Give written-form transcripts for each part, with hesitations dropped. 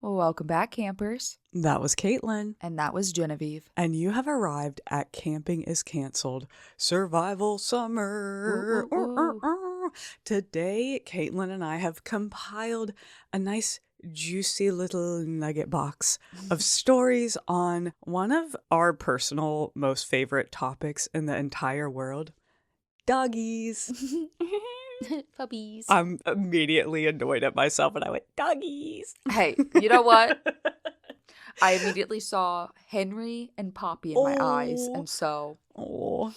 Welcome back, campers. That was Kaitlyn. And that was Genevieve. And you have arrived at Camping is Canceled Survival Summer. Ooh, ooh, ooh. Today, Kaitlyn and I have compiled a nice, juicy little nugget box of stories on one of our personal, most favorite topics in the entire world, doggies. Puppies. I'm immediately annoyed at myself and I went, doggies. Hey, you know what? I immediately saw Henry and Poppy in my eyes, and so... Oh,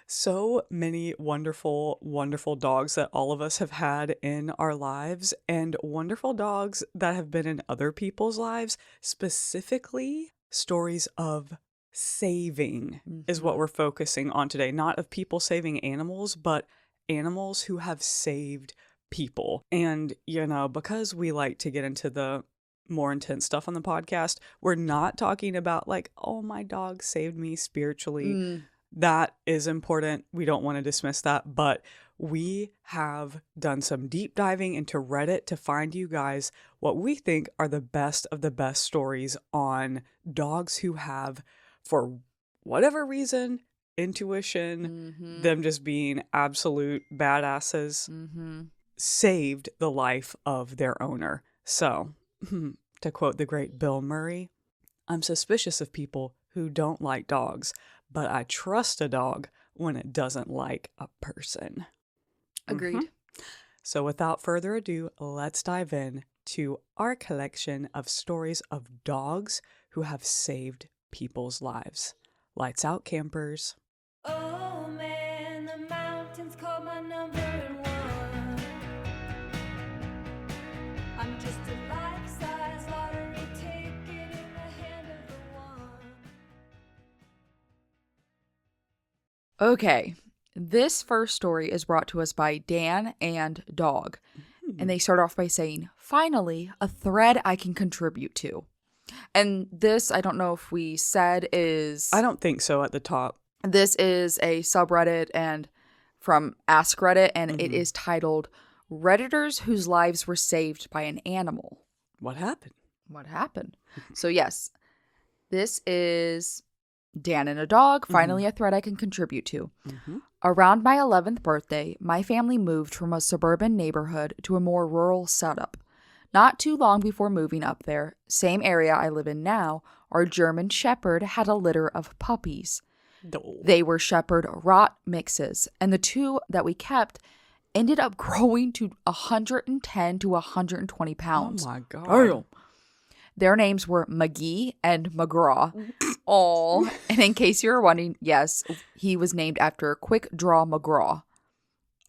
so many wonderful, wonderful dogs that all of us have had in our lives, and wonderful dogs that have been in other people's lives. Specifically, stories of saving is what we're focusing on today. Not of people saving animals, but animals who have saved people. And, you know, because we like to get into the more intense stuff on the podcast, we're not talking about like, oh, my dog saved me spiritually. That is important. We don't want to dismiss that, but we have done some deep diving into Reddit to find you guys what we think are the best of the best stories on dogs who have, for whatever reason, intuition, them just being absolute badasses, saved the life of their owner. So, to quote the great Bill Murray, I'm suspicious of people who don't like dogs, but I trust a dog when it doesn't like a person. Agreed. So without further ado, let's dive in to our collection of stories of dogs who have saved people's lives. Lights out, campers. Oh man, the mountains call my number one. I'm just a life-size lottery ticket in the hand of the one. Okay, this first story is brought to us by Dan and Dog. And they start off by saying, finally, a thread I can contribute to. And this, I don't know if we said, is... I don't think so at the top. This is a subreddit and from Ask Reddit, and it is titled, Redditors Whose Lives Were Saved by an Animal. What happened? What happened? So yes, this is Dan and a Dog, finally a thread I can contribute to. Around my 11th birthday, my family moved from a suburban neighborhood to a more rural setup. Not too long before moving up there, same area I live in now, our German Shepherd had a litter of puppies. They were Shepherd Rot mixes, and the two that we kept ended up growing to 110 to 120 pounds. Oh my God. Damn. Their names were McGee and McGraw. Oh, and in case you're wondering, yes, he was named after Quick Draw McGraw.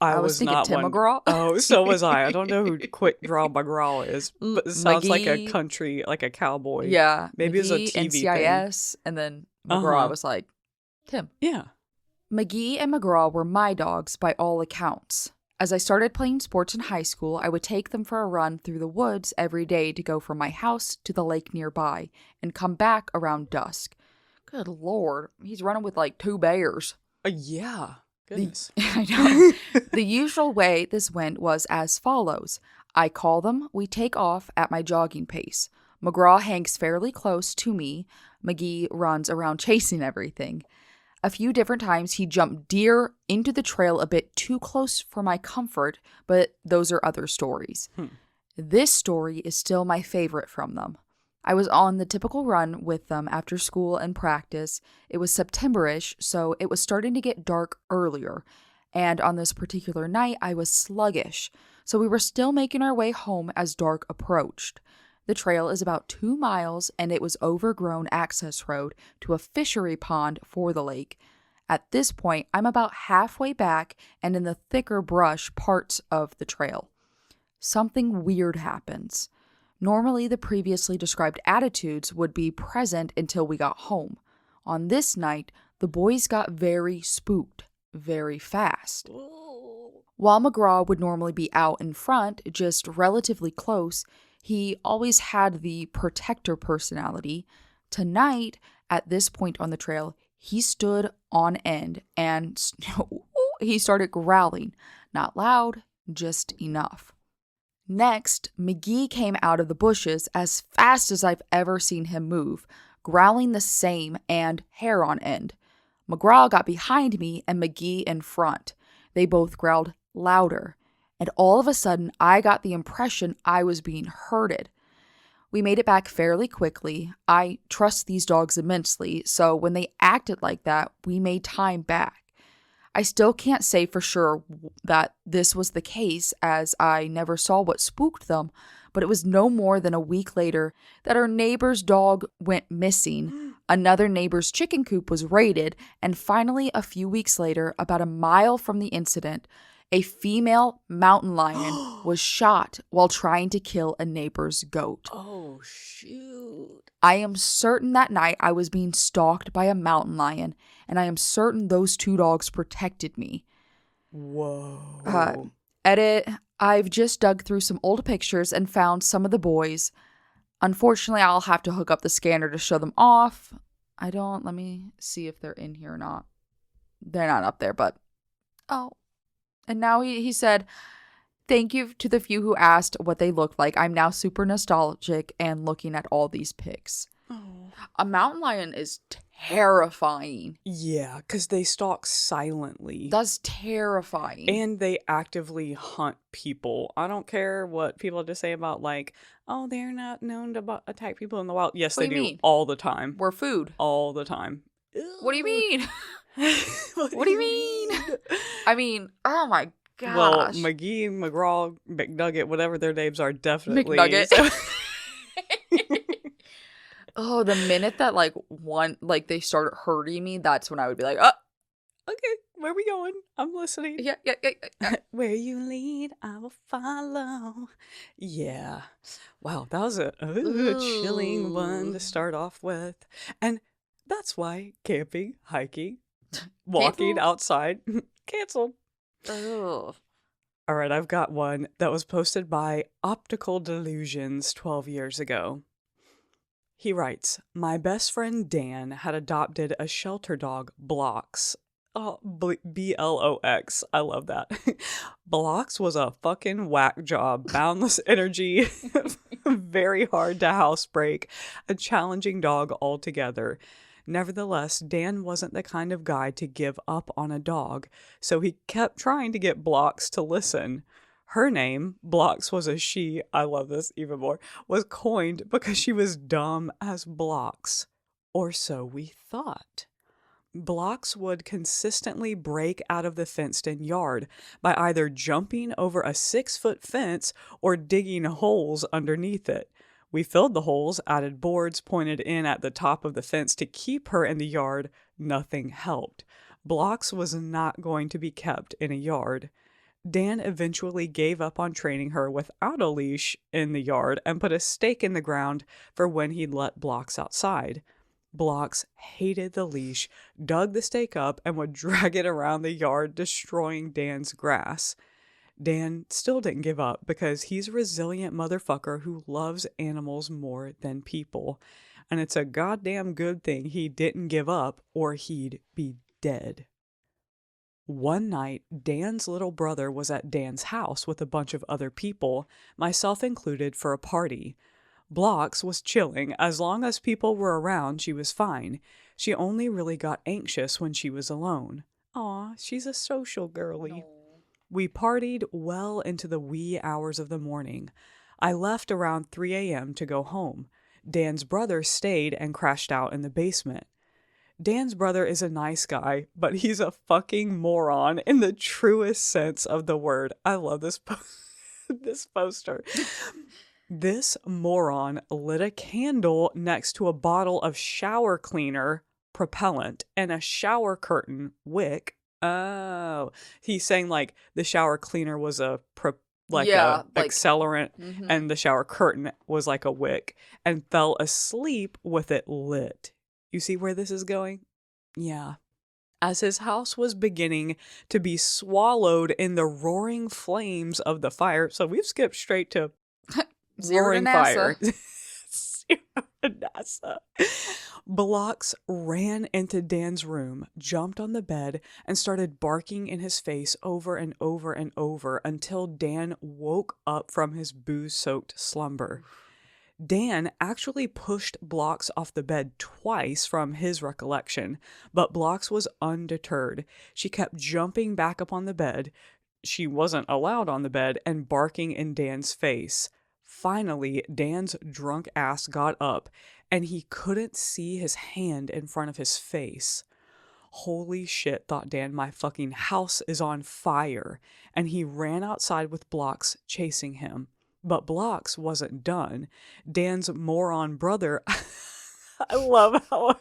I was thinking not Tim one. McGraw. Oh, so was I. I don't know who Quick Draw McGraw is, but it sounds like a McGee. Country, like a cowboy. Yeah. Maybe it was a McGee, TV thing. NCIS, and then McGraw. I was like, Tim. Yeah. McGee and McGraw were my dogs by all accounts. As I started playing sports in high school, I would take them for a run through the woods every day to go from my house to the lake nearby and come back around dusk. Good Lord, he's running with like 2 bears. Yeah. Goodness. I know. The usual way this went was as follows. I call them, we take off at my jogging pace. McGraw hangs fairly close to me. McGee runs around chasing everything. A few different times he jumped deer into the trail a bit too close for my comfort, but those are other stories. This story is still my favorite from them. I was on the typical run with them after school and practice. It was September-ish, so it was starting to get dark earlier. And on this particular night, I was sluggish, so we were still making our way home as dark approached. The trail is about 2 miles, and it was overgrown access road to a fishery pond for the lake. At this point, I'm about halfway back and in the thicker brush parts of the trail. Something weird happens. Normally, the previously described attitudes would be present until we got home. On this night, the boys got very spooked, very fast. While McGraw would normally be out in front, just relatively close, he always had the protector personality. Tonight, at this point on the trail, he stood on end and he started growling. Not loud, just enough. Next, McGee came out of the bushes as fast as I've ever seen him move, growling the same and hair on end. McGraw got behind me and McGee in front. They both growled louder, and all of a sudden I got the impression I was being herded. We made it back fairly quickly. I trust these dogs immensely, so when they acted like that, we made time back. I still can't say for sure that this was the case, as I never saw what spooked them, but it was no more than a week later that our neighbor's dog went missing, another neighbor's chicken coop was raided, and finally, a few weeks later, about a mile from the incident, a female mountain lion was shot while trying to kill a neighbor's goat. Oh, shoot. I am certain that night I was being stalked by a mountain lion, and I am certain those two dogs protected me. Whoa. Edit, I've just dug through some old pictures and found some of the boys. Unfortunately, I'll have to hook up the scanner to show them off. Let me see if they're in here or not. They're not up there, but, oh. And now he said, thank you to the few who asked what they looked like. I'm now super nostalgic and looking at all these pics. Oh. A mountain lion is terrifying. Yeah, because they stalk silently. That's terrifying. And they actively hunt people. I don't care what people have to say about, like, oh, they're not known to attack people in the wild. Yes, What they do you do mean? all the time. We're food. All the time. What do you mean? What do you mean? I mean, oh my gosh. Well, McGee, McGraw, McNugget, whatever their names are, definitely. McNugget. Oh, the minute that they started hurting me, that's when I would be like, oh, Okay, where are we going? I'm listening. yeah. Where you lead, I will follow. Yeah. Wow, that was a chilling one to start off with. And that's why camping, hiking, walking Canceled? outside, canceled. Ugh. All right, I've got one that was posted by Optical Delusions 12 years ago. He writes, my best friend Dan had adopted a shelter dog, Blocks. Oh, Blox. I love that. Blocks was a fucking whack job, boundless energy, very hard to housebreak, a challenging dog altogether. Nevertheless, Dan wasn't the kind of guy to give up on a dog, so he kept trying to get Blocks to listen. Her name, Blocks was a she, I love this even more, was coined because she was dumb as blocks. Or so we thought. Blocks would consistently break out of the fenced-in yard by either jumping over a 6-foot fence or digging holes underneath it. We filled the holes, added boards pointed in at the top of the fence to keep her in the yard. Nothing helped. Blocks was not going to be kept in a yard. Dan eventually gave up on training her without a leash in the yard and put a stake in the ground for when he'd let Blocks outside. Blocks hated the leash, dug the stake up, and would drag it around the yard, destroying Dan's grass. Dan still didn't give up because he's a resilient motherfucker who loves animals more than people. And it's a goddamn good thing he didn't give up or he'd be dead. One night, Dan's little brother was at Dan's house with a bunch of other people, myself included, for a party. Blocks was chilling. As long as people were around, she was fine. She only really got anxious when she was alone. Aw, she's a social girly. We partied well into the wee hours of the morning. I left around 3 a.m. to go home. Dan's brother stayed and crashed out in the basement. Dan's brother is a nice guy, but he's a fucking moron in the truest sense of the word. I love this this poster. This moron lit a candle next to a bottle of shower cleaner propellant and a shower curtain wick. Oh, he's saying like the shower cleaner was a accelerant, and the shower curtain was like a wick, and fell asleep with it lit. You see where this is going? Yeah. As his house was beginning to be swallowed in the roaring flames of the fire, so we've skipped straight to Zero to roaring NASA. fire. NASA. Blocks ran into Dan's room, jumped on the bed, and started barking in his face over and over and over until Dan woke up from his booze-soaked slumber. Dan actually pushed Blocks off the bed twice from his recollection, but Blocks was undeterred. She kept jumping back up on the bed. She wasn't allowed on the bed and barking in Dan's face. Finally, Dan's drunk ass got up and he couldn't see his hand in front of his face. Holy shit, thought Dan, my fucking house is on fire. And he ran outside with Blocks chasing him. But Blocks wasn't done. Dan's moron brother, I love how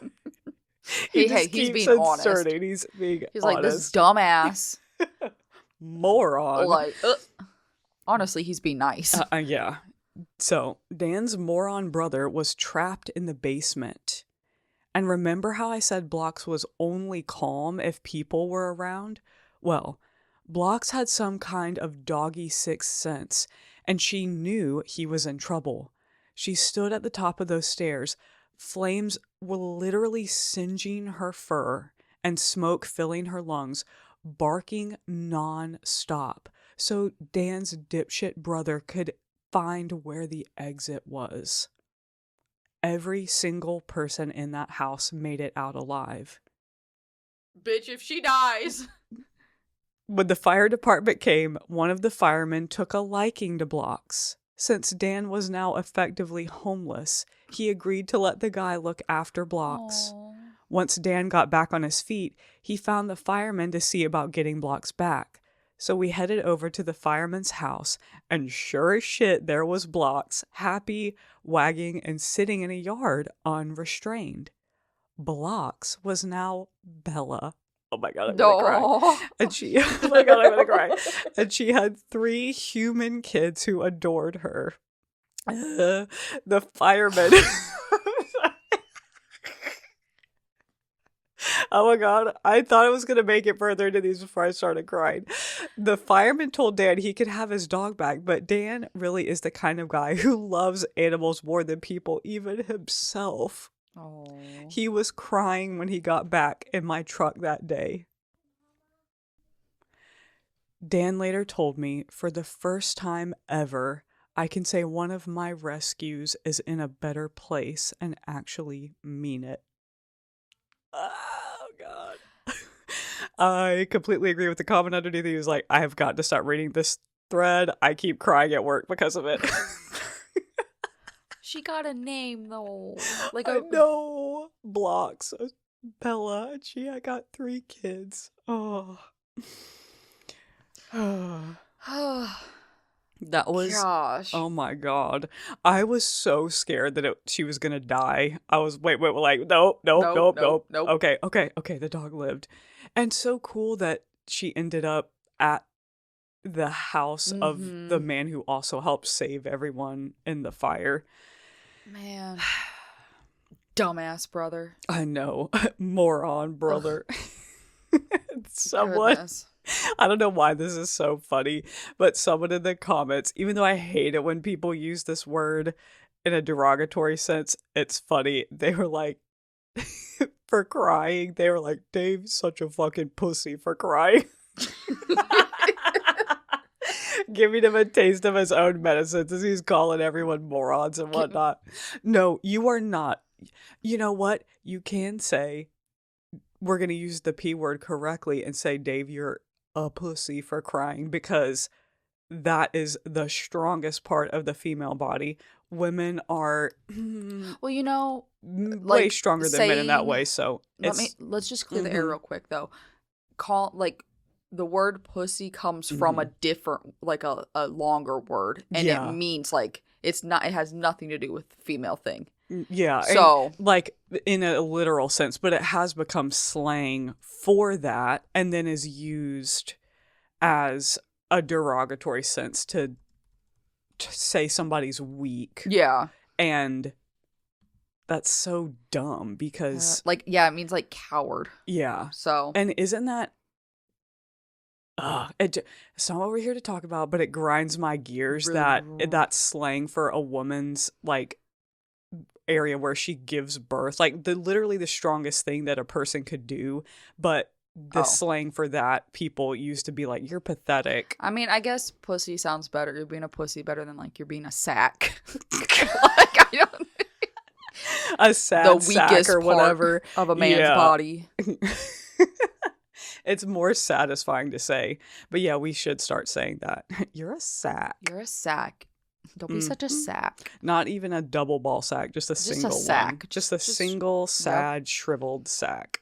he just he's keeps being honest. inserting. He's being He's honest. like, this dumbass. Moron. Like, honestly, he's being nice. Yeah. So, Dan's moron brother was trapped in the basement. And remember how I said Blocks was only calm if people were around? Well, Blocks had some kind of doggy sixth sense, and she knew he was in trouble. She stood at the top of those stairs. Flames were literally singeing her fur and smoke filling her lungs, barking non-stop, so Dan's dipshit brother could find where the exit was. Every single person in that house made it out alive. Bitch, if she dies. When the fire department came, one of the firemen took a liking to Blocks. Since Dan was now effectively homeless, he agreed to let the guy look after Blocks. Aww. Once Dan got back on his feet, he found the firemen to see about getting Blocks back. So we headed over to the fireman's house, and sure as shit, there was Blocks, happy, wagging, and sitting in a yard unrestrained. Blocks was now Bella. Oh my god, I'm gonna cry. And she, oh my god, I'm gonna cry. And she had 3 human kids who adored her. The firemen. Oh my god, I thought I was going to make it further into these before I started crying. The fireman told Dan he could have his dog back, but Dan really is the kind of guy who loves animals more than people, even himself. Oh. He was crying when he got back in my truck that day. Dan later told me, for the first time ever, I can say one of my rescues is in a better place and actually mean it. Oh, God. I completely agree with the comment underneath. He was like, I have got to start reading this thread. I keep crying at work because of it. She got a name, though. Like I know. Blocks. Bella. And I got 3 kids. Oh. That was, Gosh. oh my god. I was so scared that she was gonna die. I was, wait, like, nope. Nope. Okay, the dog lived. And so cool that she ended up at the house of the man who also helped save everyone in the fire. Man. Dumbass brother. I know. Moron brother. Someone... Goodness. I don't know why this is so funny, but someone in the comments, even though I hate it when people use this word in a derogatory sense, it's funny. They were like, for crying, they were like, Dave's such a fucking pussy for crying. Giving him a taste of his own medicines as he's calling everyone morons and whatnot. No, you are not. You know what? You can say, we're going to use the P word correctly and say, Dave, you're a pussy for crying, because that is the strongest part of the female body. Women are Well, you know, way stronger than men in that way. So let's just clear the air real quick though. The word pussy comes from a different, like a longer word, and it means like it has nothing to do with the female thing. Yeah. So, like, in a literal sense, but it has become slang for that and then is used as a derogatory sense to say somebody's weak. Yeah. And that's so dumb because... it means like coward. Yeah. So. And isn't that... it's not what we're here to talk about, but it grinds my gears that that's slang for a woman's, like, area where she gives birth, like literally the strongest thing that a person could do, but the slang for that, people used to be like, you're pathetic. I mean, I guess pussy sounds better. You're being a pussy better than like you're being a sack. Like, I don't. A sad The sack weakest or whatever part of a man's Yeah. body. It's more satisfying to say, but yeah, we should start saying that. You're a sack. You're a sack. Don't be such a sack. Not even a double ball sack, just a single one. sack. Just a single sad shriveled sack.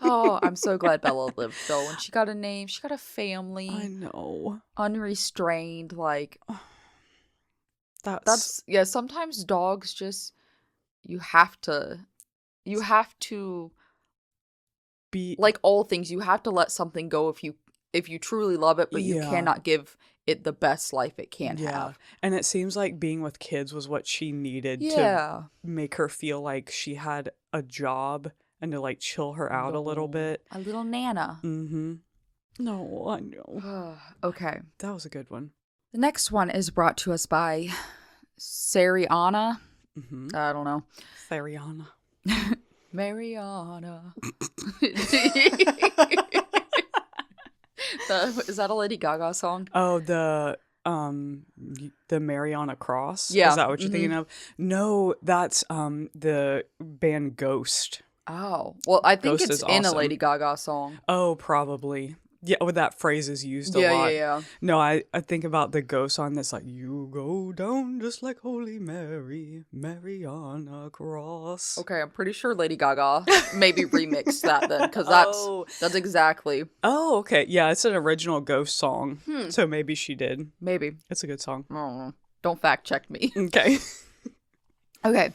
Oh, I'm so glad Bella lived though. When she got a name, she got a family. I know. Unrestrained, like That's yeah, sometimes dogs just you have to be like all things, you have to let something go if you truly love it, but you Yeah. cannot give it the best life it can have. And it seems like being with kids was what she needed to Yeah. make her feel like she had a job and to like chill her out a little bit. A little Nana. Mm-hmm. No, I know. Okay. That was a good one. The next one is brought to us by Sariana. Mm-hmm. I don't know. Theriana. Mariana. Is that a Lady Gaga song? Oh, the Mariana Cross? Yeah. Is that what you're thinking of? No, that's the band Ghost. Oh. Well, I think Ghost it's is in a awesome. Lady Gaga song. Oh, probably. Yeah, well, that phrase is used a Yeah, lot. yeah. No, I think about the Ghost song that's like, you go down just like Holy Mary, Mariana Cross. Okay, I'm pretty sure Lady Gaga maybe remixed that then, because that's exactly. Oh, okay. Yeah, it's an original Ghost song. So maybe she did. Maybe. It's a good song. I don't know. Don't fact check me. Okay. Okay.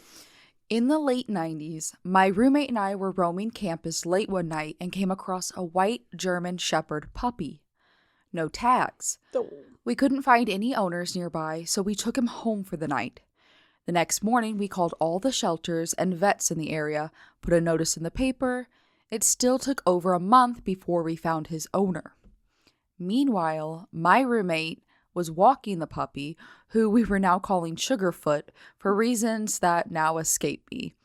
In the late 90s, my roommate and I were roaming campus late one night and came across a white German Shepherd puppy. No tags. We couldn't find any owners nearby, so we took him home for the night. The next morning, we called all the shelters and vets in the area, put a notice in the paper. It still took over a month before we found his owner. Meanwhile, my roommate was walking the puppy, who we were now calling Sugarfoot for reasons that now escape me.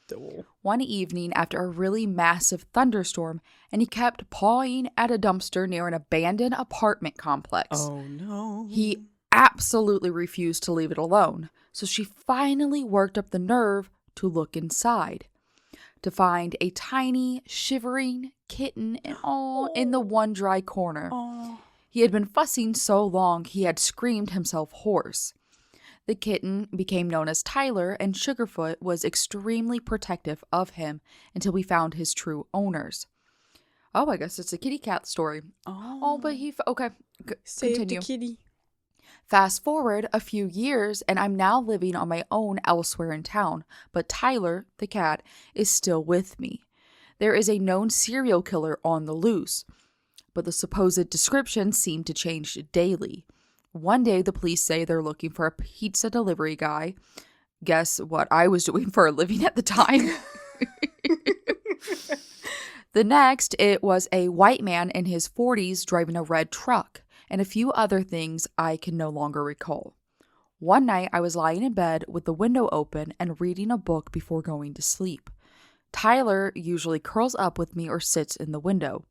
One evening after a really massive thunderstorm, and he kept pawing at a dumpster near an abandoned apartment complex. Oh, no. He absolutely refused to leave it alone, so she finally worked up the nerve to look inside, to find a tiny, shivering kitten in the one dry corner. Oh. He had been fussing so long he had screamed himself hoarse. The kitten became known as Tyler, and Sugarfoot was extremely protective of him until we found his true owners. Oh, I guess it's a kitty cat story. Oh, but okay, Save continue. the kitty. Fast forward a few years, and I'm now living on my own elsewhere in town, but Tyler, the cat, is still with me. There is a known serial killer on the loose, but the supposed descriptions seem to change daily. One day, the police say they're looking for a pizza delivery guy. Guess what I was doing for a living at the time? The next, it was a white man in his 40s driving a red truck, and a few other things I can no longer recall. One night, I was lying in bed with the window open and reading a book before going to sleep. Tyler usually curls up with me or sits in the window.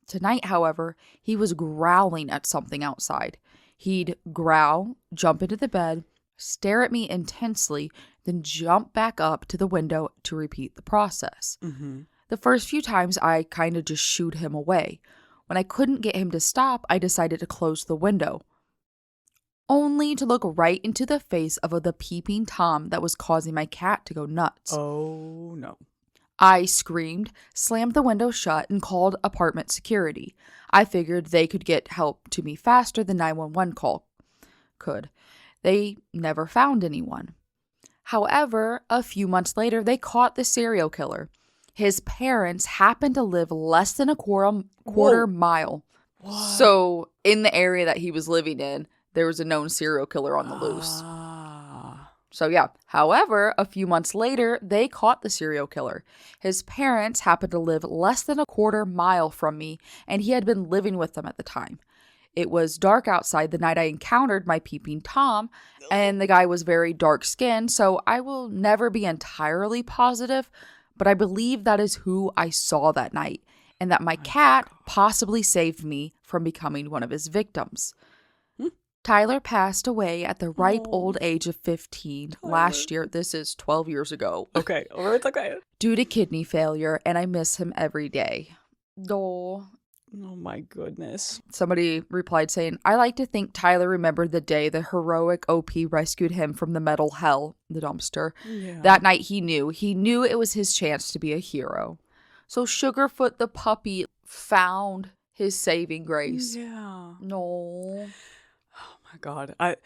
Tonight, however, he was growling at something outside. He'd growl, jump into the bed, stare at me intensely, then jump back up to the window to repeat the process. Mm-hmm. The first few times, I kind of just shooed him away. When I couldn't get him to stop, I decided to close the window, only to look right into the face of the peeping Tom that was causing my cat to go nuts. Oh, no. I screamed, slammed the window shut, and called apartment security. I figured they could get help to me faster than 911 call could. They never found anyone. However, a few months later, they caught the serial killer. His parents happened to live less than a quarter mile. What? So, in the area that he was living in, there was a known serial killer on the loose. So yeah, however, a few months later, they caught the serial killer. His parents happened to live less than a quarter mile from me, and he had been living with them at the time. It was dark outside the night I encountered my peeping Tom, and the guy was very dark skinned, so I will never be entirely positive, but I believe that is who I saw that night, and that my cat possibly saved me from becoming one of his victims. Tyler passed away at the ripe old age of 15 last year. This is 12 years ago. Okay, or it's okay. Due to kidney failure, and I miss him every day. Oh. Oh my goodness. Somebody replied saying, I like to think Tyler remembered the day the heroic OP rescued him from the metal hell, the dumpster. Yeah. That night he knew it was his chance to be a hero. So Sugarfoot the puppy found his saving grace. Yeah. No. Oh my God. I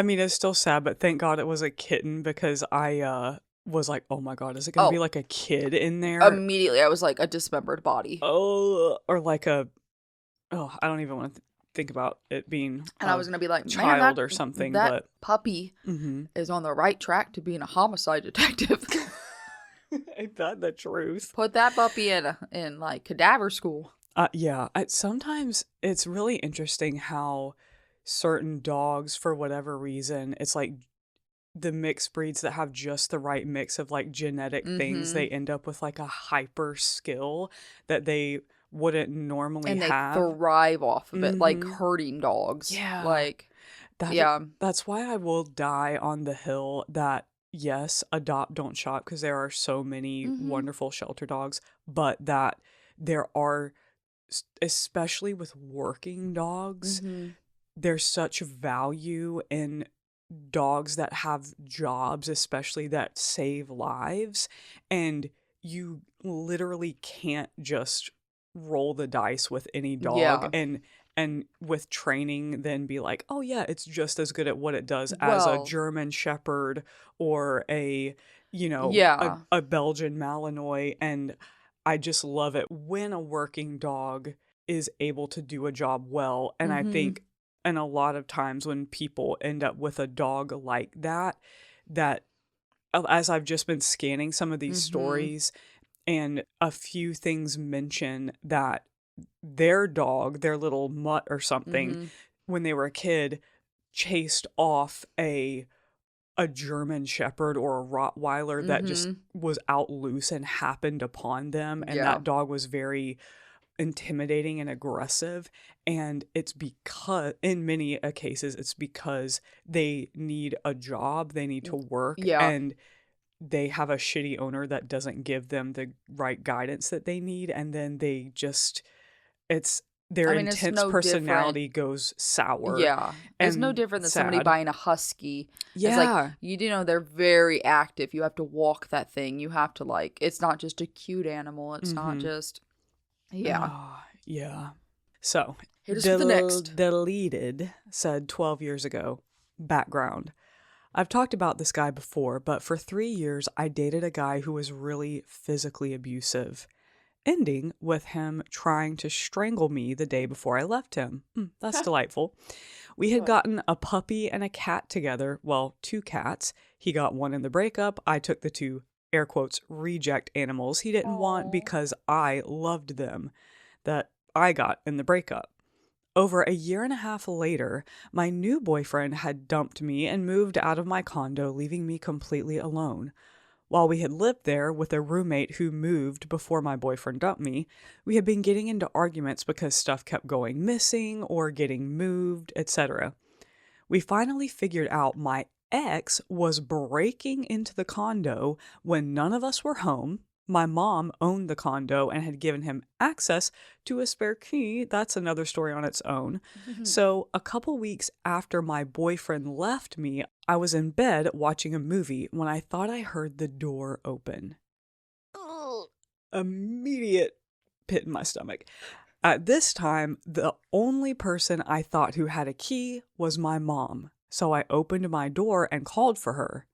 mean, it's still sad, but thank God it was a kitten, because I was like, oh my God, is it gonna be like a kid in there? Immediately I was like, a dismembered body. Oh, or like I don't even want to think about it being And I was gonna be like, child or something, that but puppy is on the right track to being a homicide detective. ain't that the truth? Put that puppy in like cadaver school. Yeah. Sometimes it's really interesting how certain dogs, for whatever reason, it's like the mixed breeds that have just the right mix of like genetic things, they end up with like a hyper skill that they wouldn't normally And they have. thrive off of it, like herding dogs. Yeah. Like, That's why I will die on the hill that, yes, adopt, don't shop, because there are so many wonderful shelter dogs, but that there are, especially with working dogs, there's such value in dogs that have jobs, especially that save lives, and you literally can't just roll the dice with any dog and with training then be like, oh yeah, it's just as good at what it does as a German Shepherd or a a Belgian Malinois. And I just love it when a working dog is able to do a job well. And I think, and a lot of times when people end up with a dog like that as I've just been scanning some of these stories, and a few things mention that their dog, their little mutt or something, when they were a kid, chased off a German Shepherd or a Rottweiler that just was out loose and happened upon them. And that dog was very intimidating and aggressive. And it's because, in many cases, it's because they need a job, they need to work, and they have a shitty owner that doesn't give them the right guidance that they need. And then they just, their intense personality goes sour. Yeah. It's no different than somebody buying a husky. Yeah. It's like, they're very active. You have to walk that thing. You have to it's not just a cute animal. It's not just, yeah. So, hit us with the next. Deleted said 12 years ago, background. I've talked about this guy before, but for 3 years, I dated a guy who was really physically abusive, ending with him trying to strangle me the day before I left him. That's delightful. We had gotten a puppy and a cat together. Well, 2 cats. He got one in the breakup. I took the 2, air quotes, reject animals he didn't want because I loved them, that I got in the breakup. Over a year and a half later, my new boyfriend had dumped me and moved out of my condo, leaving me completely alone. While we had lived there with a roommate who moved before my boyfriend dumped me, we had been getting into arguments because stuff kept going missing or getting moved, etc. We finally figured out my ex was breaking into the condo when none of us were home. My mom owned the condo and had given him access to a spare key. That's another story on its own. So a couple weeks after my boyfriend left me, I was in bed watching a movie when I thought I heard the door open. Immediate pit in my stomach. At this time, the only person I thought who had a key was my mom. So I opened my door and called for her.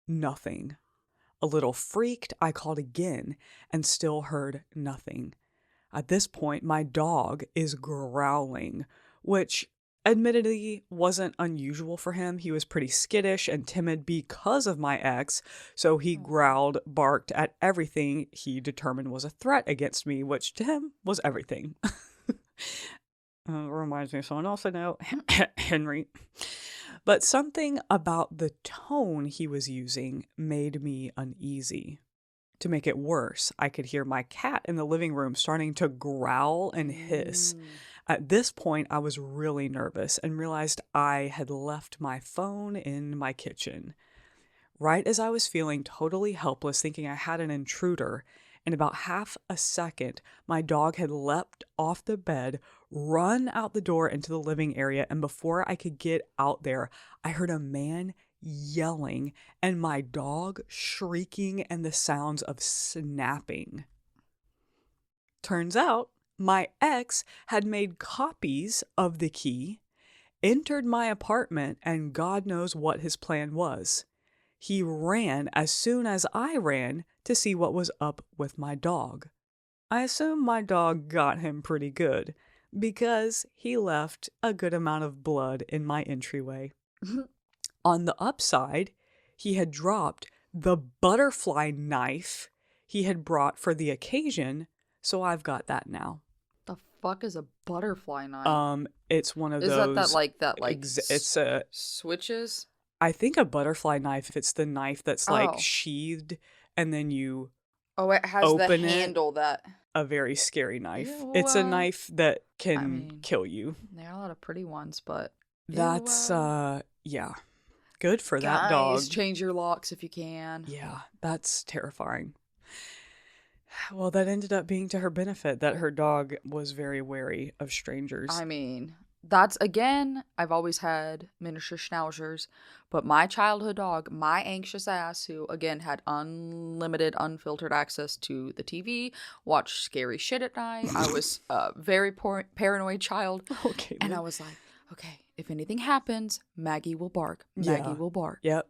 Nothing. A little freaked, I called again and still heard nothing. At this point, my dog is growling, which admittedly wasn't unusual for him. He was pretty skittish and timid because of my ex, so he growled, barked at everything he determined was a threat against me, which to him was everything. Reminds me of someone else I know, Henry. But something about the tone he was using made me uneasy. To make it worse, I could hear my cat in the living room starting to growl and hiss. At this point, I was really nervous and realized I had left my phone in my kitchen. Right as I was feeling totally helpless, thinking I had an intruder, in about half a second, my dog had leapt off the bed, run out the door into the living area, and before I could get out there, I heard a man yelling and my dog shrieking and the sounds of snapping. Turns out, my ex had made copies of the key, entered my apartment, and God knows what his plan was. He ran as soon as I ran to see what was up with my dog. I assume my dog got him pretty good because he left a good amount of blood in my entryway. On the upside, he had dropped the butterfly knife he had brought for the occasion, so I've got that now. The fuck is a butterfly knife? It's one of Is those. it's a. switches? I think a butterfly knife. If it's the knife that's like Oh. sheathed, and then you Oh, it has the open it. handle that. a very scary knife. Ew, It's a knife that can I mean, kill you. There are a lot of pretty ones, but That's ew, yeah. Good for that guys, dog. change your locks if you can. Yeah, that's terrifying. Well, that ended up being to her benefit that her dog was very wary of strangers. I mean, that's again, I've always had miniature schnauzers, but my childhood dog, my anxious ass, who again had unlimited, unfiltered access to the TV, watched scary shit at night. I was a very paranoid child. Okay. And I was like, okay, if anything happens, Maggie will bark. Maggie Yeah. will bark. Yep.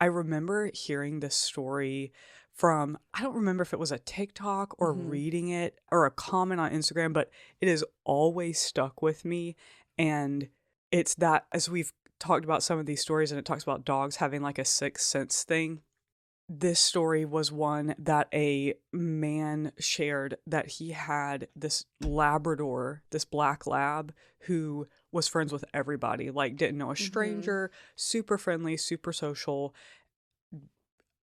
I remember hearing this story from, I don't remember if it was a TikTok or reading it or a comment on Instagram, but it has always stuck with me. And it's that, as we've talked about some of these stories, and it talks about dogs having like a sixth sense thing. This story was one that a man shared, that he had this Labrador, this black lab, who was friends with everybody, like didn't know a stranger, super friendly, super social.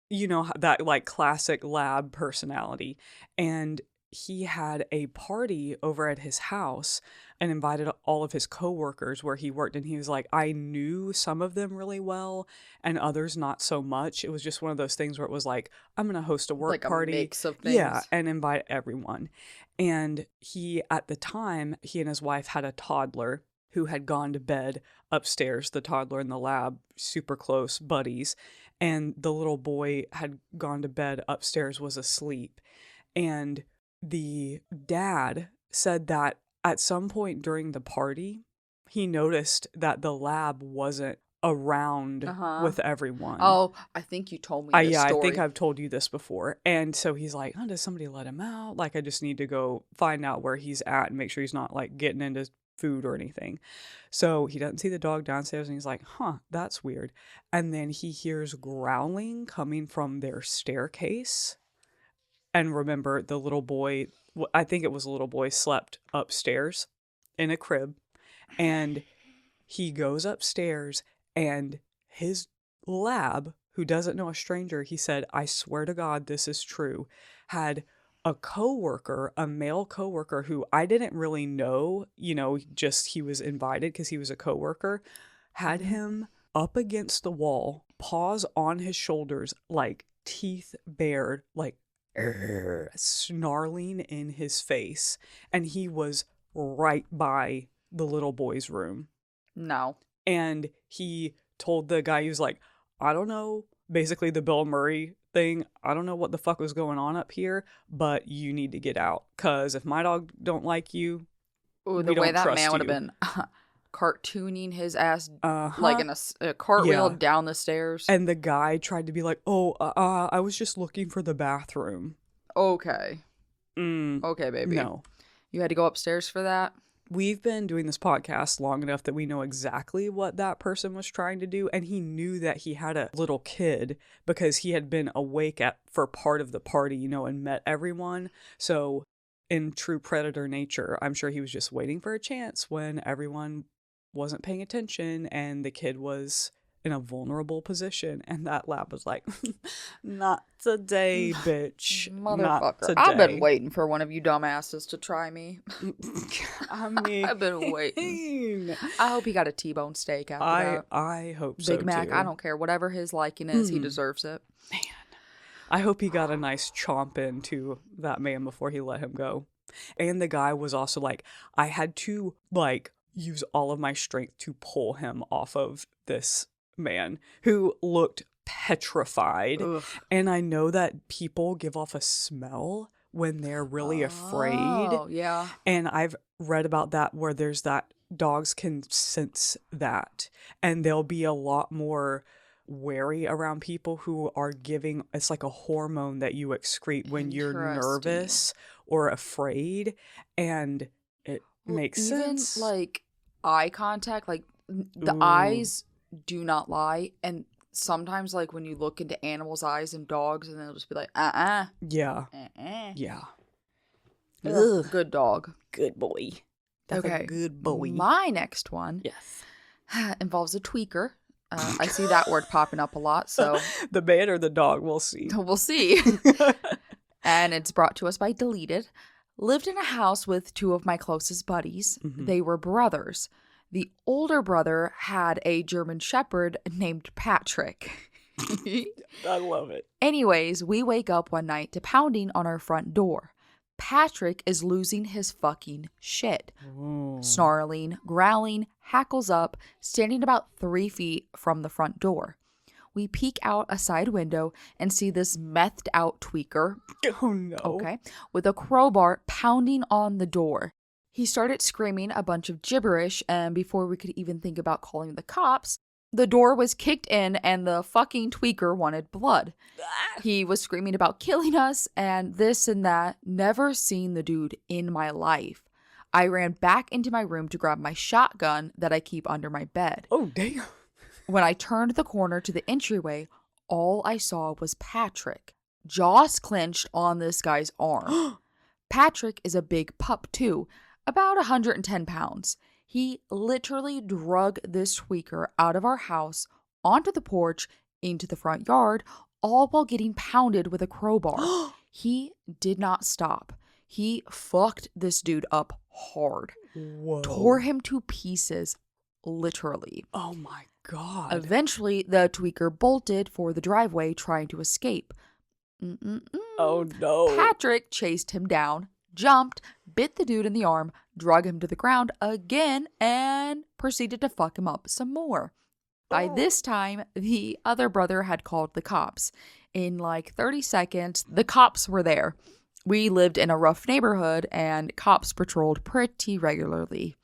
You know, that like classic lab personality. And he had a party over at his house and invited all of his coworkers where he worked. And he was like, I knew some of them really well and others not so much. It was just one of those things where it was like, I'm going to host a work Like party. a mix of things. Yeah, and invite everyone. And he, at the time, he and his wife had a toddler who had gone to bed upstairs, the toddler in the lab, super close buddies. And the little boy had gone to bed upstairs, was asleep. And the dad said that at some point during the party, he noticed that the lab wasn't around with everyone. Oh, I think you told me this yeah, story. I think I've told you this before. And so he's like, oh, does somebody let him out? Like, I just need to go find out where he's at and make sure he's not like getting into food or anything. So he doesn't see the dog downstairs and he's like, huh, that's weird. And then he hears growling coming from their staircase. And remember, the little boy, I think it was a little boy, slept upstairs in a crib. And he goes upstairs and his lab, who doesn't know a stranger, he said, I swear to God, this is true, had a coworker, a male coworker who I didn't really know, you know, just he was invited because he was a coworker, had him up against the wall, paws on his shoulders, like teeth bared, like snarling in his face. And he was right by the little boy's room. No. And he told the guy, he was like, I don't know, basically the Bill Murray thing, I don't know what the fuck was going on up here, but you need to get out, because if my dog don't like you, Ooh, the way that man would have been cartooning his ass like in a cartwheel down the stairs. And the guy tried to be like, oh, I was just looking for the bathroom. Okay. Okay, baby. No. You had to go upstairs for that? We've been doing this podcast long enough that we know exactly what that person was trying to do. And he knew that he had a little kid because he had been awake for part of the party, you know, and met everyone. So in true predator nature, I'm sure he was just waiting for a chance when everyone wasn't paying attention and the kid was in a vulnerable position, and that lab was like, not today, bitch. Not Motherfucker. today. I've been waiting for one of you dumbasses to try me. I mean, I've been waiting. I hope he got a T-bone steak after that. I hope so Big Mac, too. I don't care. Whatever his liking is, he deserves it. I hope he got a nice chomp into that man before he let him go. And the guy was also like, I had to like use all of my strength to pull him off of this man who looked petrified. Ugh. And I know that people give off a smell when they're really afraid. Oh, yeah. And I've read about that where there's that dogs can sense that, and they'll be a lot more wary around people who are giving, it's like a hormone that you excrete when you're nervous or afraid, and it makes sense. Even like eye contact, like the eyes do not lie, and sometimes like when you look into animals' eyes and dogs, and they'll just be like, Yeah. yeah. Ugh. Good dog. Good boy. That's Okay. a good boy. My next one Yes. involves a tweaker. I see that word popping up a lot, so The man or the dog, we'll see. we'll see. And it's brought to us by Deleted. Lived in a house with two of my closest buddies. Mhm. They were brothers. The older brother had a German Shepherd named Patrick. I love it. Anyways, we wake up one night to pounding on our front door. Patrick is losing his fucking shit. Snarling, growling, hackles up, standing about 3 feet from the front door. We peek out a side window and see this methed out tweaker, Oh no. okay, with a crowbar pounding on the door. He started screaming a bunch of gibberish, and before we could even think about calling the cops, the door was kicked in and the fucking tweaker wanted blood. He was screaming about killing us and this and that. Never seen the dude in my life. I ran back into my room to grab my shotgun that I keep under my bed. Oh damn. When I turned the corner to the entryway, all I saw was Patrick, jaws clenched on this guy's arm. Patrick is a big pup too, about 110 pounds. He literally drug this tweaker out of our house, onto the porch, into the front yard, all while getting pounded with a crowbar. He did not stop. He fucked this dude up hard. Whoa. Tore him to pieces, literally. Oh my god. Eventually, the tweaker bolted for the driveway, trying to escape. Oh no. Patrick chased him down, jumped, bit the dude in the arm, drug him to the ground again, and proceeded to fuck him up some more. By this time, the other brother had called the cops. In like 30 seconds, the cops were there. We lived in a rough neighborhood, and cops patrolled pretty regularly.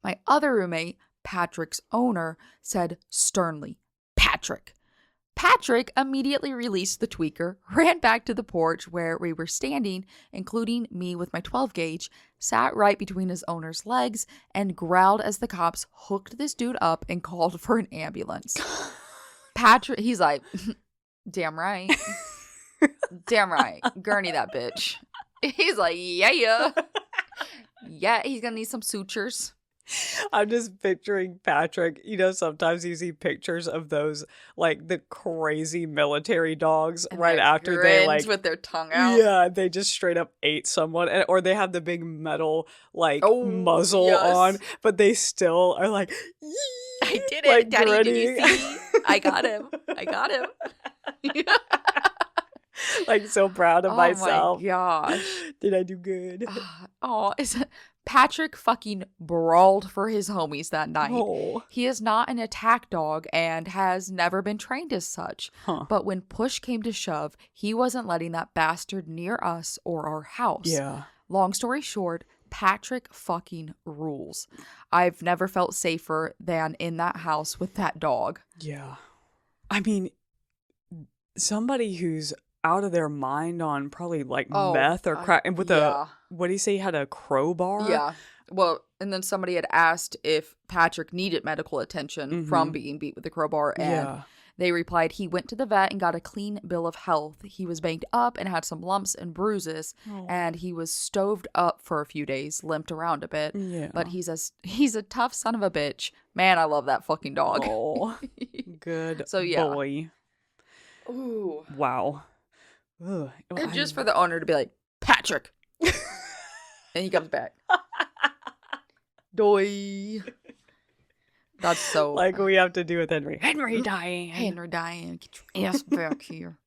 My other roommate, Patrick's owner, said sternly, "Patrick." Patrick immediately released the tweaker, ran back to the porch where we were standing, including me with my 12 gauge, sat right between his owner's legs, and growled as the cops hooked this dude up and called for an ambulance. Patrick, he's like, damn right. Damn right. Gurney that bitch. He's like, yeah. Yeah, he's gonna need some sutures. I'm just picturing Patrick. You know, sometimes you see pictures of those, like, the crazy military dogs And right they're after they, grins like, with their tongue out. yeah, they just straight up ate someone. Or they have the big metal, like, Oh, muzzle yes. on, but they still are like, I did it, like, Daddy. Did you gritty. see? I got him. Like, so proud of myself. Oh my gosh. Did I do good? Oh, Patrick fucking brawled for his homies that night. Oh. He is not an attack dog and has never been trained as such. Huh. But when push came to shove, he wasn't letting that bastard near us or our house. Yeah. Long story short, Patrick fucking rules. I've never felt safer than in that house with that dog. Yeah. I mean, somebody who's out of their mind on probably like meth or crack, and with yeah. what do you say, he had a crowbar? Yeah. Well, and then somebody had asked if Patrick needed medical attention from being beat with a crowbar, and Yeah. They replied he went to the vet and got a clean bill of health. He was banged up and had some lumps and bruises, Oh. and he was stoved up for a few days, limped around a bit. Yeah. But he's a tough son of a bitch. Man, I love that fucking dog. Oh, good So, yeah. boy. Ooh. Wow. Ugh. And just for the owner to be like, Patrick. And he comes back. Doy. That's so. like we have to do with Henry. Henry dying. Henry Diane, get your ass back here.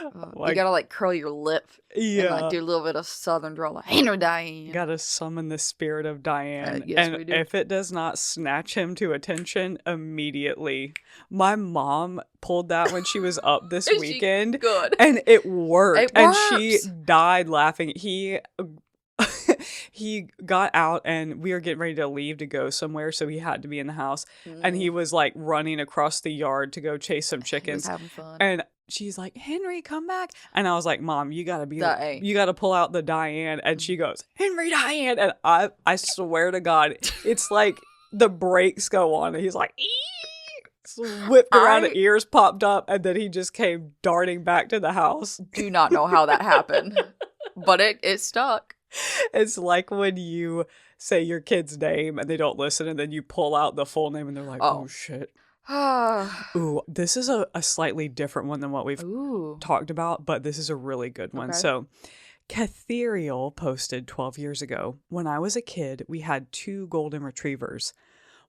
You Like- gotta like curl your lip and Yeah. like do a little bit of southern drawl, like Henry Diane. Gotta summon the spirit of Diane. Yes, and we do. if it does not snatch him to attention immediately. My mom pulled that when she was up this Is she weekend. good? And it worked. It And she works. died laughing. He got out and we were getting ready to leave to go somewhere, so he had to be in the house. And he was like running across the yard to go chase some He was chickens. having fun. And she's like, Henry, come back. And I was like, Mom, you gotta Diane. you gotta pull out the Diane. And she goes, Henry Diane. And I swear to God, it's like the brakes go on and he's like, ee! So whipped around, the ears popped up, and then he just came darting back to the house. Do not know how that happened, but it stuck. It's like when you say your kid's name and they don't listen, and then you pull out the full name and they're like, oh shit. Ooh, this is a slightly different one than what we've Ooh. talked about, but this is a really good one. Okay. So, Catherial posted 12 years ago, when I was a kid, we had 2 golden retrievers.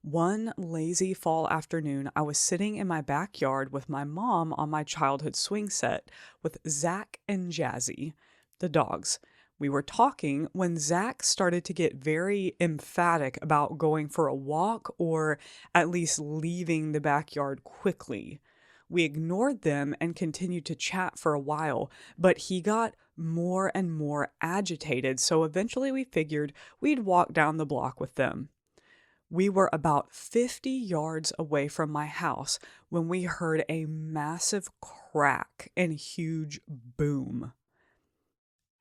One lazy fall afternoon, I was sitting in my backyard with my mom on my childhood swing set with Zach and Jazzy, the dogs. We were talking when Zach started to get very emphatic about going for a walk or at least leaving the backyard quickly. We ignored them and continued to chat for a while, but he got more and more agitated, so eventually we figured we'd walk down the block with them. We were about 50 yards away from my house when we heard a massive crack and huge boom.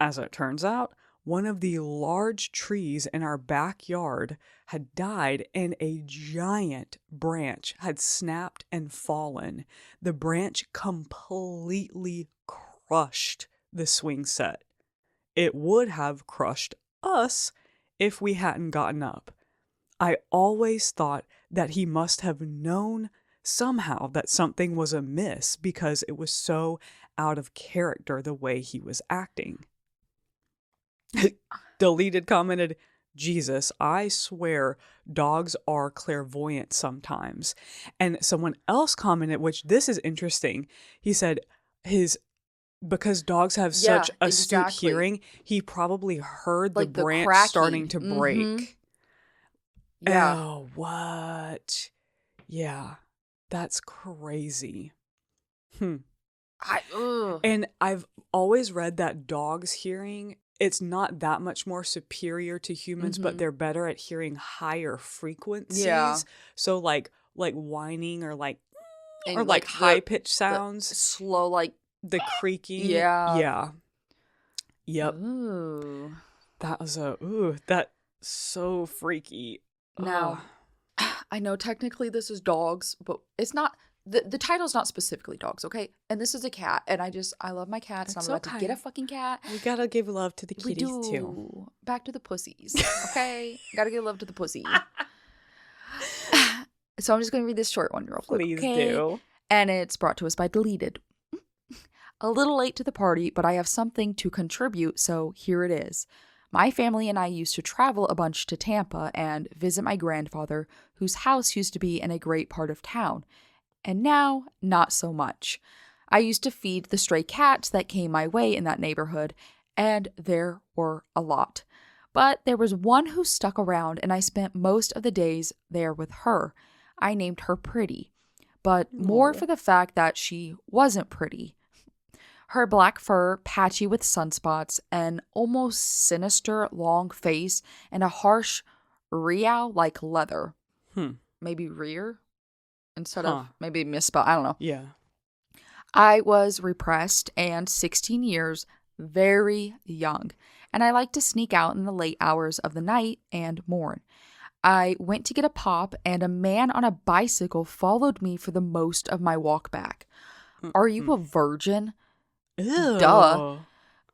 As it turns out, one of the large trees in our backyard had died and a giant branch had snapped and fallen. The branch completely crushed the swing set. It would have crushed us if we hadn't gotten up. I always thought that he must have known somehow that something was amiss because it was so out of character the way he was acting. Deleted commented, Jesus, I swear dogs are clairvoyant sometimes. And someone else commented, which this is interesting. He said because dogs have such astute exactly. hearing, he probably heard Like the the branch cracking. starting to break. Mhm. Yeah. Oh, what? Yeah, that's crazy. And I've always read that dogs' hearing, it's not that much more superior to humans, but they're better at hearing higher frequencies. Yeah. So like whining or like And or like the- high-pitched the sounds, slow, like, the creaking. Yeah. Yeah. Yep. ooh. That was that's so freaky. Now, I know technically this is dogs, but it's not. The title's not specifically dogs, okay? And this is a cat, and I love my cats, and It's I'm about to get okay. a fucking cat. We gotta give love to the We kitties do. too. Back to the pussies, okay? Gotta give love to the pussy. So I'm just gonna read this short one real quick, Please okay? do. And it's brought to us by Deleted. A little late to the party, but I have something to contribute, so here it is. My family and I used to travel a bunch to Tampa and visit my grandfather, whose house used to be in a great part of town. And now, not so much. I used to feed the stray cats that came my way in that neighborhood, and there were a lot. But there was one who stuck around, and I spent most of the days there with her. I named her Pretty, but more for the fact that she wasn't pretty. Her black fur, patchy with sunspots, an almost sinister long face, and a harsh real like leather. Maybe rear? Instead of maybe misspell. I don't know. Yeah. I was repressed and 16 years, very young, and I liked to sneak out in the late hours of the night and morn. I went to get a pop, and a man on a bicycle followed me for the most of my walk back. Are you a virgin? Ew. Duh.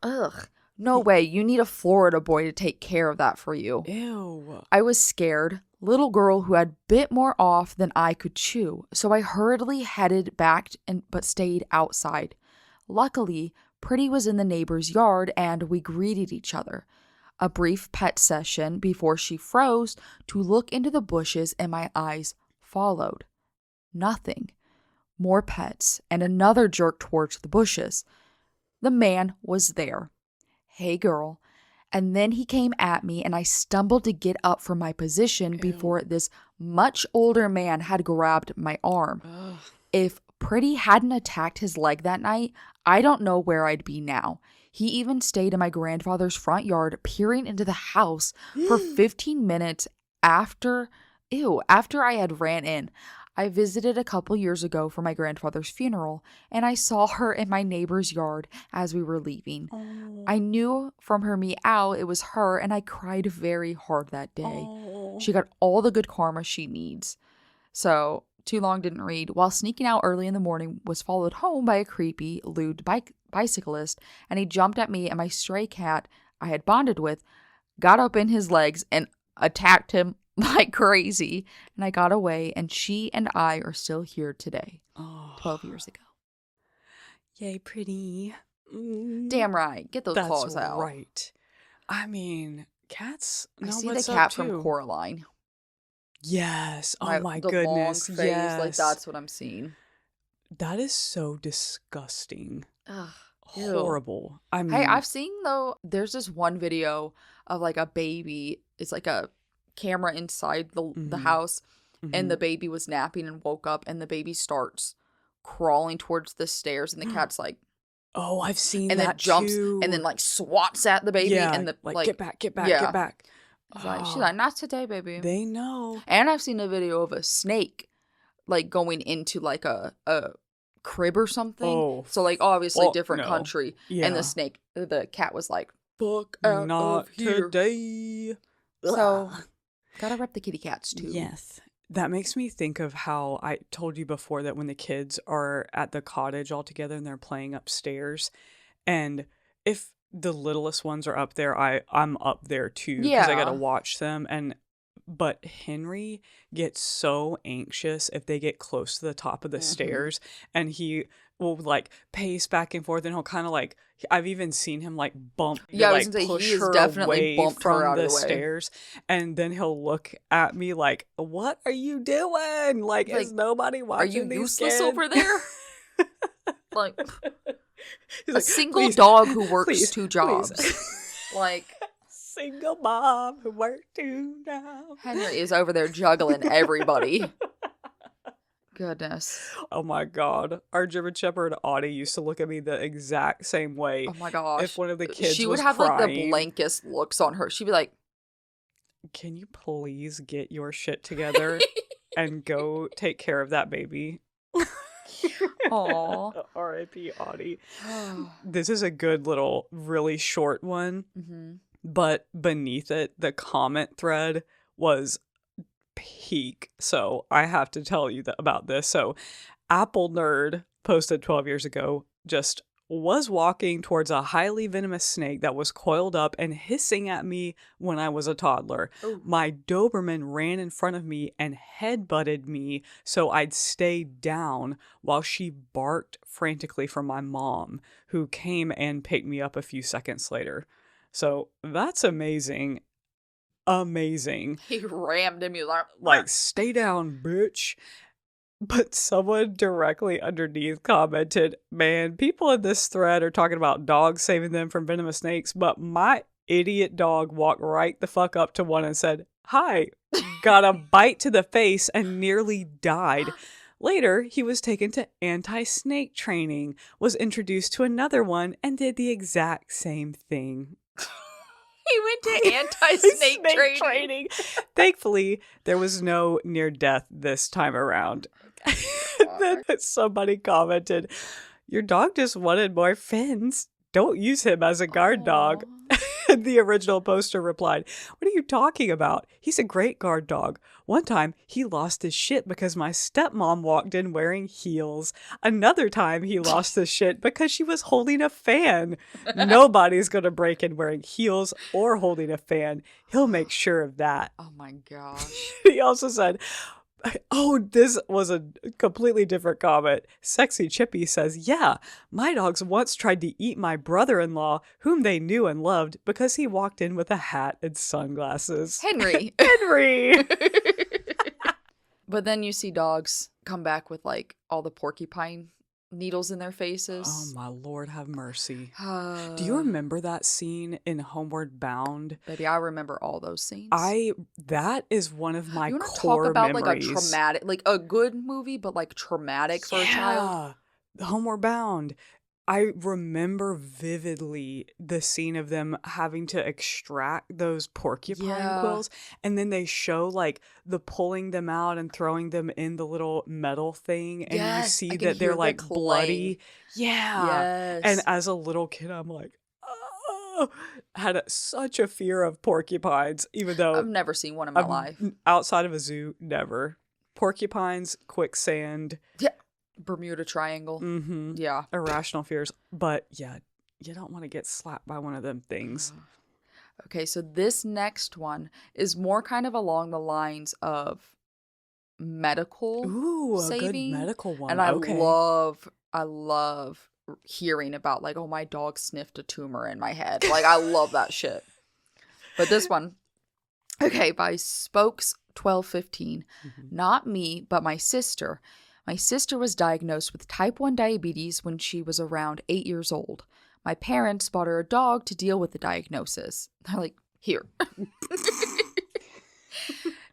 Ugh. No way. You need a Florida boy to take care of that for you. Ew. I was scared. Little girl who had bit more off than I could chew, so I hurriedly headed back but stayed outside. Luckily, Pretty was in the neighbor's yard and we greeted each other. A brief pet session before she froze to look into the bushes and my eyes followed. Nothing. More pets and another jerk towards the bushes. The man was there. Hey girl. And then he came at me and I stumbled to get up from my position before this much older man had grabbed my arm. Ugh. If Pretty hadn't attacked his leg that night, I don't know where I'd be now. He even stayed in my grandfather's front yard peering into the house for 15 minutes after I had ran in. I visited a couple years ago for my grandfather's funeral, and I saw her in my neighbor's yard as we were leaving. Oh. I knew from her meow it was her, and I cried very hard that day. Oh. She got all the good karma she needs. So, too long didn't read. While sneaking out early in the morning, was followed home by a creepy, lewd bicyclist, and he jumped at me and my stray cat I had bonded with, got up in his legs and attacked him like crazy, and I got away, and she and I are still here today, 12 years ago. Yay, Pretty. Damn right. Get those That's claws out. right. I mean, cats know I see what's the up, cat too. from Coraline. Yes. Oh my the goodness. long face, Yes. like that's what I'm seeing. That is so disgusting. Ugh. Ew. Horrible. I mean, Hey, I've seen though, there's this one video of like a baby. It's like a camera inside the Mhm. house, and the mhm. baby was napping and woke up, and the baby starts crawling towards the stairs, and the cat's like, Oh, I've seen and then that jumps too. and then like swats at the baby, yeah, and the like, like get back, get back, yeah. get back. She's like, Oh, not today, baby. they know. And I've seen a video of a snake like going into like a crib or something. Oh, So like obviously fuck different no. country. Yeah. And the cat was like, fuck out Not of here. today. So Ugh. gotta rep the kitty cats too. Yes. That makes me think of how I told you before that when the kids are at the cottage all together and they're playing upstairs, and if the littlest ones are up there, I'm up there too because I gotta Yeah. watch them. But Henry gets so anxious if they get close to the top of the stairs, and he will like pace back and forth, and he'll kind of like, I've even seen him like bump, Yeah, I was like gonna say, push he has her definitely away bumped her from out of the the way. stairs, and then he'll look at me like, "What are you doing? Like, is Like, nobody Are watching you these useless kids?" over there? Like He's a like, single "Please, dog who works please, two please." jobs. Like Single mom who worked 2 jobs. Henry is over there juggling everybody. Goodness. Oh my god. Our German Shepherd Audie used to look at me the exact same way. Oh my gosh. If one of the kids she would was have like the crying. blankest looks on her. She'd be like, Can you please get your shit together and go take care of that baby? aw. R.I.P. Audie. This is a good little, really short one, Mm-hmm. but beneath it, the comment thread was peak. So I have to tell you about this. So Apple Nerd posted 12 years ago, just was walking towards a highly venomous snake that was coiled up and hissing at me when I was a toddler. Ooh. My Doberman ran in front of me and headbutted me so I'd stay down while she barked frantically for my mom, who came and picked me up a few seconds later. So that's amazing. Amazing. He rammed him. He was Like, stay down, bitch. But someone directly underneath commented, man, people in this thread are talking about dogs saving them from venomous snakes, but my idiot dog walked right the fuck up to one and said, hi, got a bite to the face and nearly died. Later, he was taken to anti-snake training, was introduced to another one, and did the exact same thing. He went to anti-snake training. Thankfully, there was no near death this time around. Then somebody commented, your dog just wanted more fins. Don't use him as a guard dog. The original poster replied, "What are you talking about? He's a great guard dog. One time, he lost his shit because my stepmom walked in wearing heels. Another time, he lost his shit because she was holding a fan. Nobody's going to break in wearing heels or holding a fan. He'll make sure of that." Oh my gosh. He also said, oh, this was a completely different comment. Sexy Chippy says, "Yeah, my dogs once tried to eat my brother-in-law, whom they knew and loved, because he walked in with a hat and sunglasses." Henry. Henry! But then you see dogs come back with like all the porcupine needles in their Oh faces. my Lord, have mercy. Do Do you remember that scene in Homeward Bound? Baby, I remember all those scenes. That is one of my You want to core talk about memories. like a traumatic, like a good movie, but like traumatic for a child? Yeah, Homeward Bound. I remember vividly the scene of them having to extract those porcupine Yeah. quills, and then they show like the pulling them out and throwing them in the little metal thing, and Yes, you see I can that they're hear the like clang. bloody. Yeah. And Yes. as a little kid, I'm like, oh, such a fear of porcupines, even I've though never seen one in my I'm life. outside of a zoo, never. Porcupines, quicksand, Yeah. Bermuda Triangle. mm-hmm, Yeah. irrational fears. But yeah, you don't want to get slapped by one of them things. Okay, so this next one is more kind of along the lines of medical Ooh, a saving. good medical one. And I Okay. love hearing about like, oh, my dog sniffed a tumor in my head. Like, I love that shit. But this one, okay, by Spokes 1215. Mhm. Not me, but my sister. My sister was diagnosed with type 1 diabetes when she was around 8 years old. My parents bought her a dog to deal with the diagnosis. They're like, here.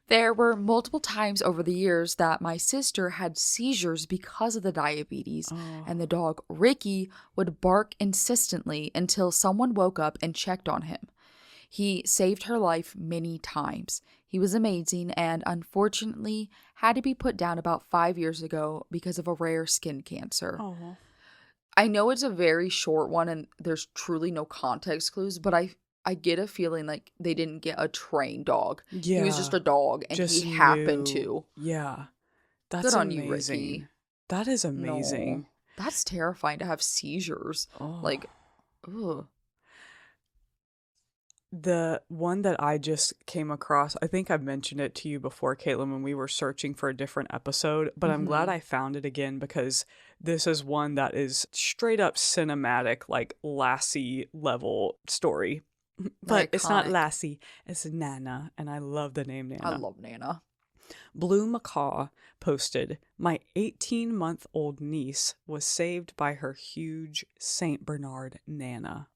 There were multiple times over the years that my sister had seizures because of the diabetes, Oh. and the dog, Ricky, would bark insistently until someone woke up and checked on him. He saved her life many times. He was amazing and unfortunately had to be put down about 5 years ago because of a rare skin cancer. Oh. I know it's a very short one and there's truly no context clues, but I get a feeling like they didn't get a trained dog. Yeah. He was just a dog and just he happened knew. to. Yeah. That's Good on amazing. you, Ricky. That is amazing. No, that's terrifying to have seizures. Oh. Like, ugh. The one that I just came across, I think I've mentioned it to you before, Kaitlyn, when we were searching for a different episode, but I'm glad I found it again because this is one that is straight up cinematic, like Lassie level story. But it's not Iconic. Lassie, it's Nana, and I love the name Nana. I love Nana. Blue Macaw posted, "My 18-month-old niece was saved by her huge St. Bernard Nana.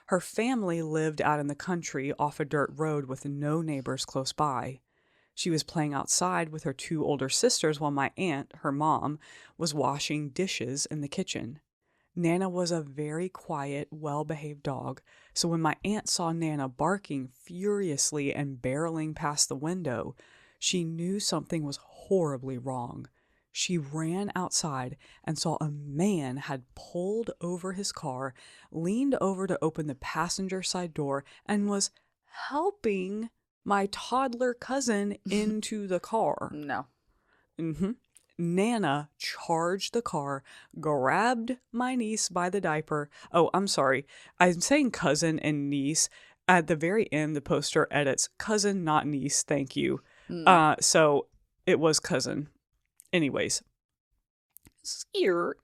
Her family lived out in the country off a dirt road with no neighbors close by. She was playing outside with her two older sisters while my aunt, her mom, was washing dishes in the kitchen. Nana was a very quiet, well-behaved dog, so when my aunt saw Nana barking furiously and barreling past the window, she knew something was horribly wrong. She ran outside and saw a man had pulled over his car, leaned over to open the passenger side door, and was helping my toddler cousin into the car. No. Nana charged the car, grabbed my niece by the diaper. Oh, I'm sorry. I'm saying cousin and niece. At the very end, the poster edits cousin, not niece. Thank you. So it was cousin. Anyways, scared.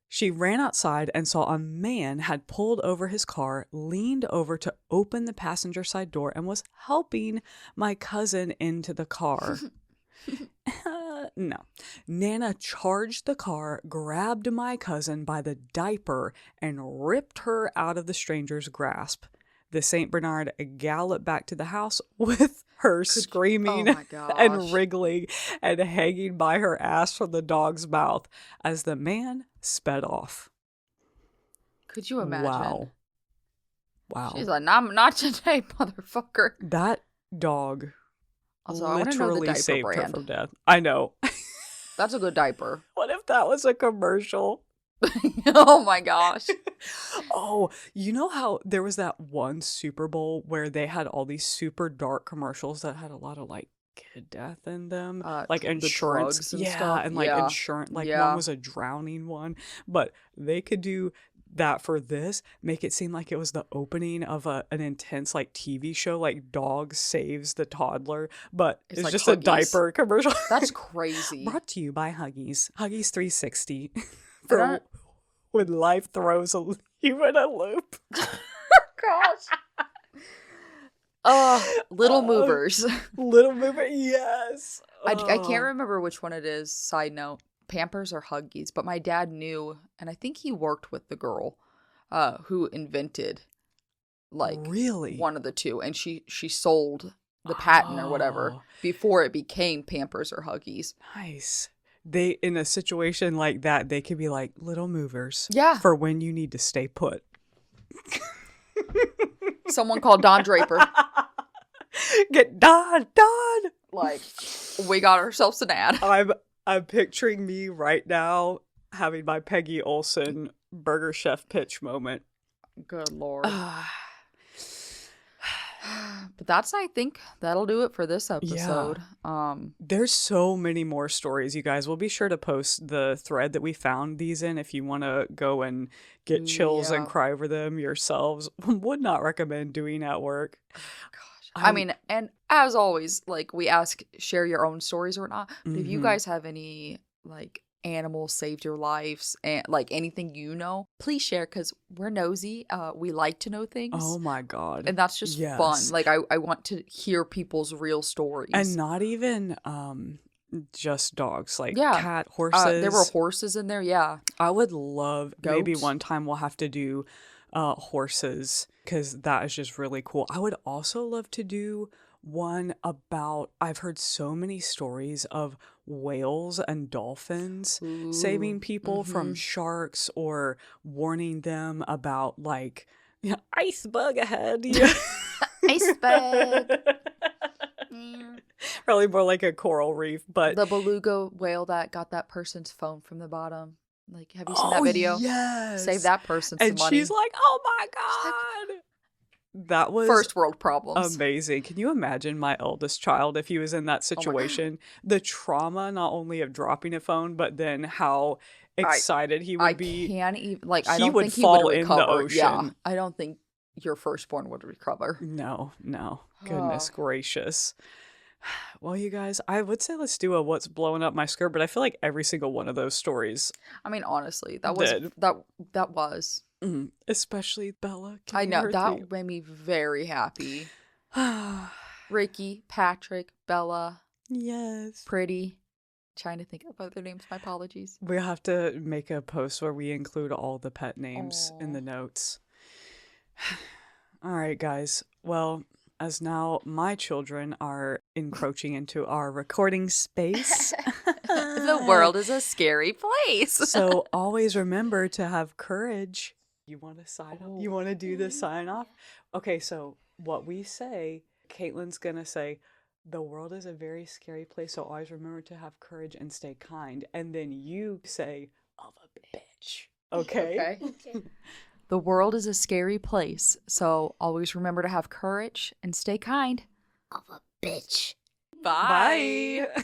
She ran outside and saw a man had pulled over his car, leaned over to open the passenger side door, and was helping my cousin into the car. No. Nana charged the car, grabbed my cousin by the diaper, and ripped her out of the stranger's grasp. The St. Bernard galloped back to the house with her screaming Oh my gosh. and wriggling and hanging by her ass from the dog's mouth as the man sped off. Could you imagine? Wow. She's like, not today, motherfucker. That dog Also, I want to know the literally diaper saved her brand. from death. I know. That's a good diaper. What if that was a commercial? Oh my gosh. Oh, you know how there was that one Super Bowl where they had all these super dark commercials that had a lot of like kid death in them, like The insurance, drugs and yeah, stuff. and like Yeah. insurance, like one Yeah. was a drowning one, but they could do that for this, make it seem like it was the opening of an intense like TV show, like Dog Saves the Toddler, but It's it's like just a Huggies. diaper commercial. That's crazy. Brought to you by Huggies. Huggies 360 I for don't- when life throws you in a loop. Gosh. Little movers. Little movie, yes. I can't Oh. remember which one it is. Side note, Pampers or Huggies, but my dad knew, and I think he worked with the girl who invented like Really? one of the two, and she sold the patent or whatever Oh. before it became Pampers or Huggies. Nice. They, in a situation like that, they could be like little movers. Yeah. For when you need to stay put. Someone called Don Draper. Get Don. Like, we got ourselves an ad. I'm picturing me right now having my Peggy Olson Burger Chef pitch moment. Good Lord. But I think that'll do it for this episode. There's so many more stories, you guys. We'll be sure to post the thread that we found these in if you want to go and get chills and Yeah. cry over them yourselves. Would not recommend doing at work. I mean, and as always, like we ask, share your own stories or not. But if you Mhm. guys have any like animals saved your lives and like anything you know, please share because we're nosy. We like to know things. Oh my God. And that's just Yes. fun. Like I want to hear people's real stories. And not even just dogs, like Yeah. cat, horses. There were horses in there. Yeah. I would love, maybe Goats. one time we'll have to do horses because that is just really cool. I would also love to do one about, I've heard so many stories of whales and dolphins saving Ooh, people from sharks or warning them about like ice bug ahead. Iceberg. Probably more like a coral reef, but The beluga whale that got that person's phone from the bottom. Like, have you seen that video? Yes. Save that person some And money. she's like, "Oh my God." That was First world problems. amazing. Can you imagine my eldest child if he was in that situation? The trauma not only of dropping a phone, but then how excited he would I be. can't even like. I he don't would think he fall would in the recover. Yeah, ocean. I don't think your firstborn would recover. No. Goodness gracious. Well, you guys, I would say let's do a what's blowing up my skirt, but I feel like every single one of those stories, I mean, honestly, that was Did. that was. especially Bella. I getting know her that made me very happy. Ricky, Patrick, Bella, Yes. Pretty. Trying to think of other names. My apologies. We'll have to make a post where we include all the pet names in the Aw. notes. All right, guys. Well, as now my children are encroaching into our recording space. The world is a scary place. So always remember to have courage. You want to sign off? You want to do the sign off? Okay, so what we say, Kaitlyn's going to say, the world is a very scary place, so always remember to have courage and stay kind. And then you say, of a bitch. Okay? Okay. The world is a scary place, so always remember to have courage and stay kind. Of a bitch. Bye. Bye.